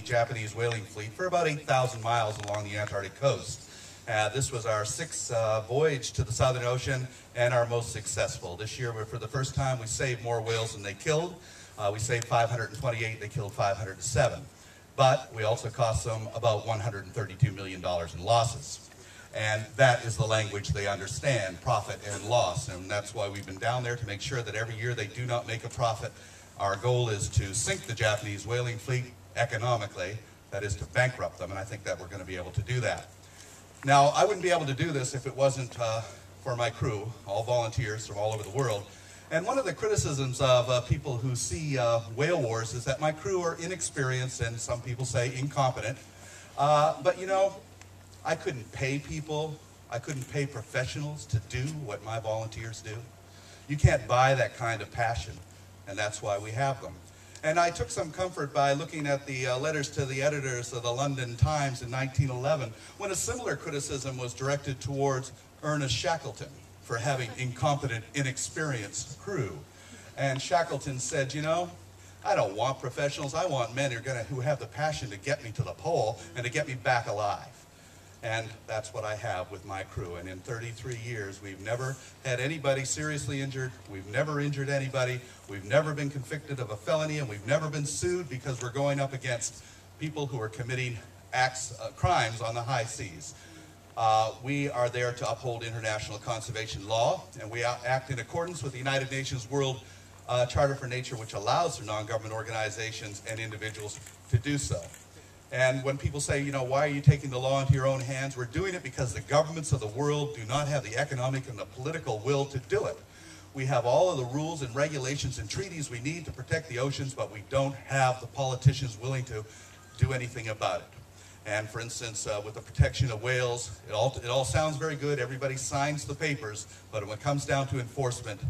Japanese whaling fleet for about 8,000 miles along the Antarctic coast. This was our sixth voyage to the Southern Ocean and our most successful. This year, for the first time, we saved more whales than they killed. We saved 528, they killed 507. But we also cost them about $132 million in losses. And that is the language they understand, profit and loss. And that's why we've been down there, to make sure that every year they do not make a profit. Our goal is to sink the Japanese whaling fleet economically, that is to bankrupt them, and I think that we're going to be able to do that. Now, I wouldn't be able to do this if it wasn't for my crew, all volunteers from all over the world. And one of the criticisms of people who see whale wars is that my crew are inexperienced and some people say incompetent. But you know, I couldn't pay people, I couldn't pay professionals to do what my volunteers do. You can't buy that kind of passion, and that's why we have them. And I took some comfort by looking at the letters to the editors of the London Times in 1911, when a similar criticism was directed towards Ernest Shackleton for having incompetent, inexperienced crew. And Shackleton said, you know, I don't want professionals, I want men who have the passion to get me to the pole and to get me back alive. And that's what I have with my crew. And in 33 years, we've never had anybody seriously injured. We've never injured anybody. We've never been convicted of a felony, and we've never been sued because we're going up against people who are committing crimes on the high seas. We are there to uphold international conservation law, and we act in accordance with the United Nations World Charter for Nature, which allows for non-government organizations and individuals to do so. And when people say, you know, why are you taking the law into your own hands? We're doing it because the governments of the world do not have the economic and the political will to do it. We have all of the rules and regulations and treaties we need to protect the oceans, but we don't have the politicians willing to do anything about it. And for instance, with the protection of whales, it all sounds very good. Everybody signs the papers, but when it comes down to enforcement,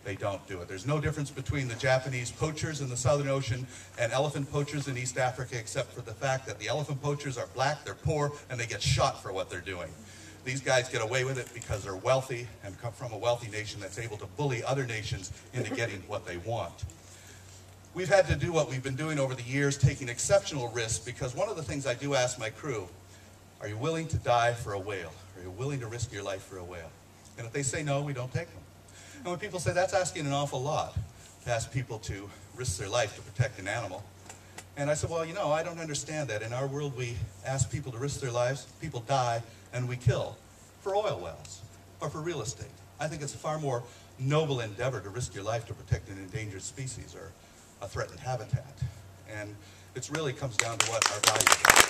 they don't do it. There's no difference between the Japanese poachers in the Southern Ocean and elephant poachers in East Africa, except for the fact that the elephant poachers are black, they're poor, and they get shot for what they're doing. These guys get away with it because they're wealthy and come from a wealthy nation that's able to bully other nations into getting what they want. We've had to do what we've been doing over the years, taking exceptional risks, because one of the things I do ask my crew, are you willing to die for a whale? Are you willing to risk your life for a whale? And if they say no, we don't take them. And when people say that's asking an awful lot, to ask people to risk their life to protect an animal. And I said, well, you know, I don't understand that. In our world, we ask people to risk their lives, people die, and we kill for oil wells or for real estate. I think it's a far more noble endeavor to risk your life to protect an endangered species or a threatened habitat. And it really comes down to what our values are.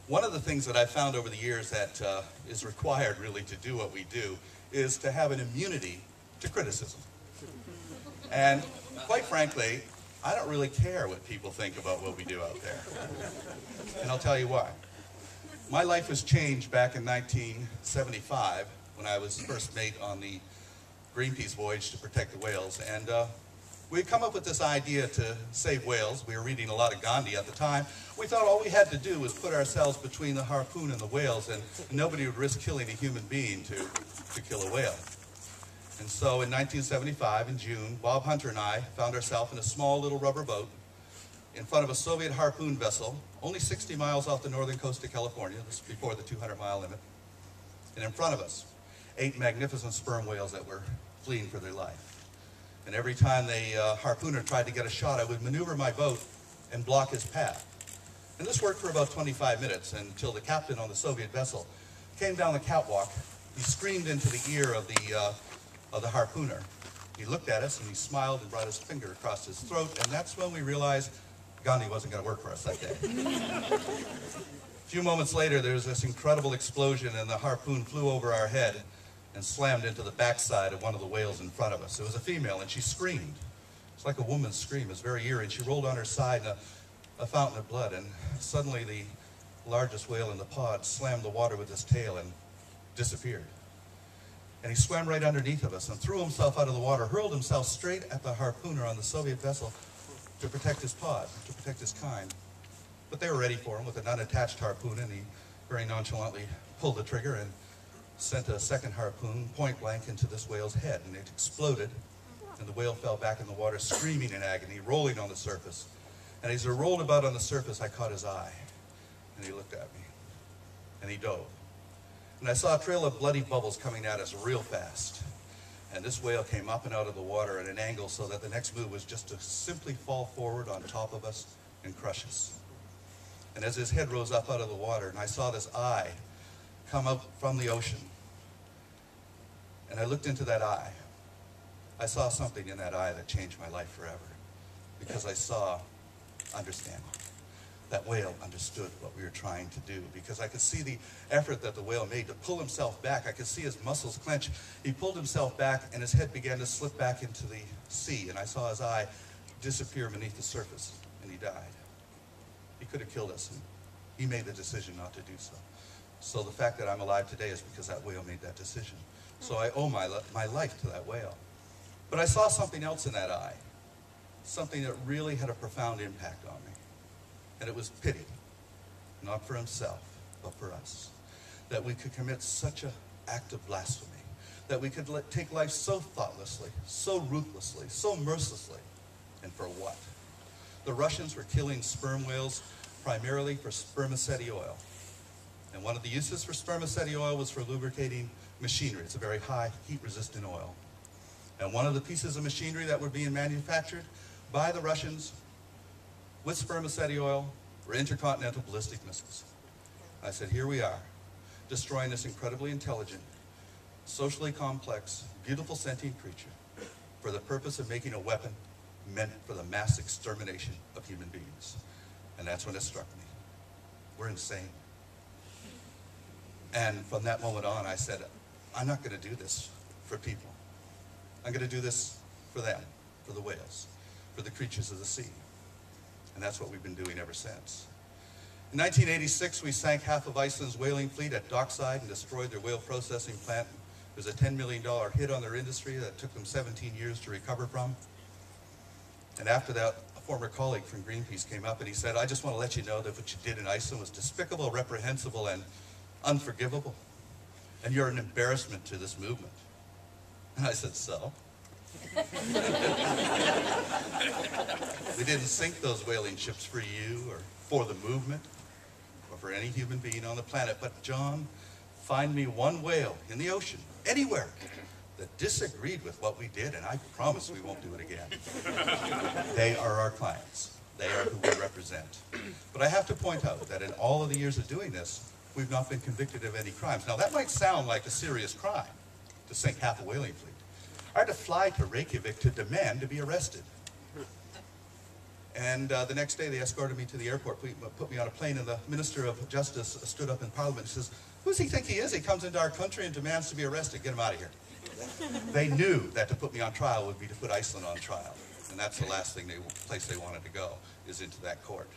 One of the things that I've found over the years that is required really to do what we do is to have an immunity to criticism. And quite frankly, I don't really care what people think about what we do out there. And I'll tell you why. My life was changed back in 1975 when I was first mate on the Greenpeace voyage to protect the whales. And we had come up with this idea to save whales. We were reading a lot of Gandhi at the time. We thought all we had to do was put ourselves between the harpoon and the whales, and nobody would risk killing a human being to kill a whale. And so in 1975, in June, Bob Hunter and I found ourselves in a small little rubber boat in front of a Soviet harpoon vessel, only 60 miles off the northern coast of California. This is before the 200-mile limit. And in front of us, 8 magnificent sperm whales that were fleeing for their life. And every time the harpooner tried to get a shot, I would maneuver my boat and block his path. And this worked for about 25 minutes until the captain on the Soviet vessel came down the catwalk. He screamed into the ear of the harpooner. He looked at us and he smiled and brought his finger across his throat, and that's when we realized Gandhi wasn't going to work for us that day. A few moments later, there was this incredible explosion, and the harpoon flew over our head and slammed into the backside of one of the whales in front of us. It was a female, and she screamed. It's like a woman's scream. It's very eerie. And she rolled on her side in a fountain of blood, and suddenly the largest whale in the pod slammed the water with his tail and disappeared. And he swam right underneath of us and threw himself out of the water, hurled himself straight at the harpooner on the Soviet vessel to protect his pod, to protect his kind. But they were ready for him with an unattached harpoon, and he very nonchalantly pulled the trigger and sent a second harpoon point blank into this whale's head, and it exploded and the whale fell back in the water, screaming in agony, rolling on the surface. And as he rolled about on the surface, I caught his eye, and he looked at me, and he dove. And I saw a trail of bloody bubbles coming at us real fast. And this whale came up and out of the water at an angle so that the next move was just to simply fall forward on top of us and crush us. And as his head rose up out of the water, and I saw this eye come up from the ocean, and I looked into that eye, I saw something in that eye that changed my life forever, because I saw understanding. That whale understood what we were trying to do, because I could see the effort that the whale made to pull himself back. I could see his muscles clench. He pulled himself back, and his head began to slip back into the sea, and I saw his eye disappear beneath the surface, and he died. He could have killed us, and he made the decision not to do so. So the fact that I'm alive today is because that whale made that decision. So I owe my life to that whale. But I saw something else in that eye, something that really had a profound impact on me. And it was pity, not for himself, but for us. That we could commit such an act of blasphemy, that we could take life so thoughtlessly, so ruthlessly, so mercilessly, and for what? The Russians were killing sperm whales primarily for spermaceti oil. And one of the uses for spermaceti oil was for lubricating machinery. It's a very high heat-resistant oil. And one of the pieces of machinery that were being manufactured by the Russians with spermaceti oil were intercontinental ballistic missiles. I said, here we are, destroying this incredibly intelligent, socially complex, beautiful sentient creature for the purpose of making a weapon meant for the mass extermination of human beings. And that's when it struck me. We're insane. And from that moment on, I said, I'm not going to do this for people. I'm going to do this for them, for the whales, for the creatures of the sea. And that's what we've been doing ever since. In 1986, we sank half of Iceland's whaling fleet at dockside and destroyed their whale processing plant. It was a $10 million hit on their industry that took them 17 years to recover from. And after that, a former colleague from Greenpeace came up and he said, I just want to let you know that what you did in Iceland was despicable, reprehensible, and unforgivable. And you're an embarrassment to this movement. And I said, so? We didn't sink those whaling ships for you or for the movement or for any human being on the planet. But John, find me one whale in the ocean, anywhere, that disagreed with what we did, and I promise we won't do it again. They are our clients. They are who we represent. But I have to point out that in all of the years of doing this, we've not been convicted of any crimes. Now, that might sound like a serious crime, to sink half a whaling fleet. I had to fly to Reykjavik to demand to be arrested. And the next day, they escorted me to the airport, put me on a plane, and the Minister of Justice stood up in Parliament and says, who does he think he is? He comes into our country and demands to be arrested. Get him out of here. They knew that to put me on trial would be to put Iceland on trial. And that's the last place they wanted to go, is into that court.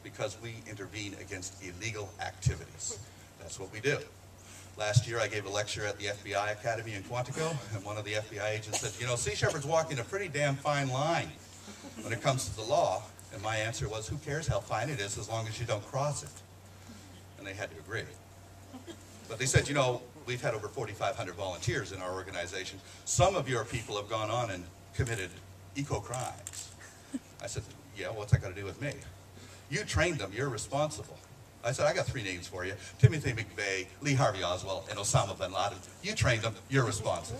Because we intervene against illegal activities. That's what we do. Last year, I gave a lecture at the FBI Academy in Quantico, and one of the FBI agents said, you know, Sea Shepherd's walking a pretty damn fine line when it comes to the law. And my answer was, who cares how fine it is as long as you don't cross it? And they had to agree. But they said, you know, we've had over 4,500 volunteers in our organization. Some of your people have gone on and committed eco-crimes. I said, yeah, what's that got to do with me? You trained them, you're responsible. I said, I got 3 names for you: Timothy McVeigh, Lee Harvey Oswald, and Osama bin Laden. You trained them, you're responsible.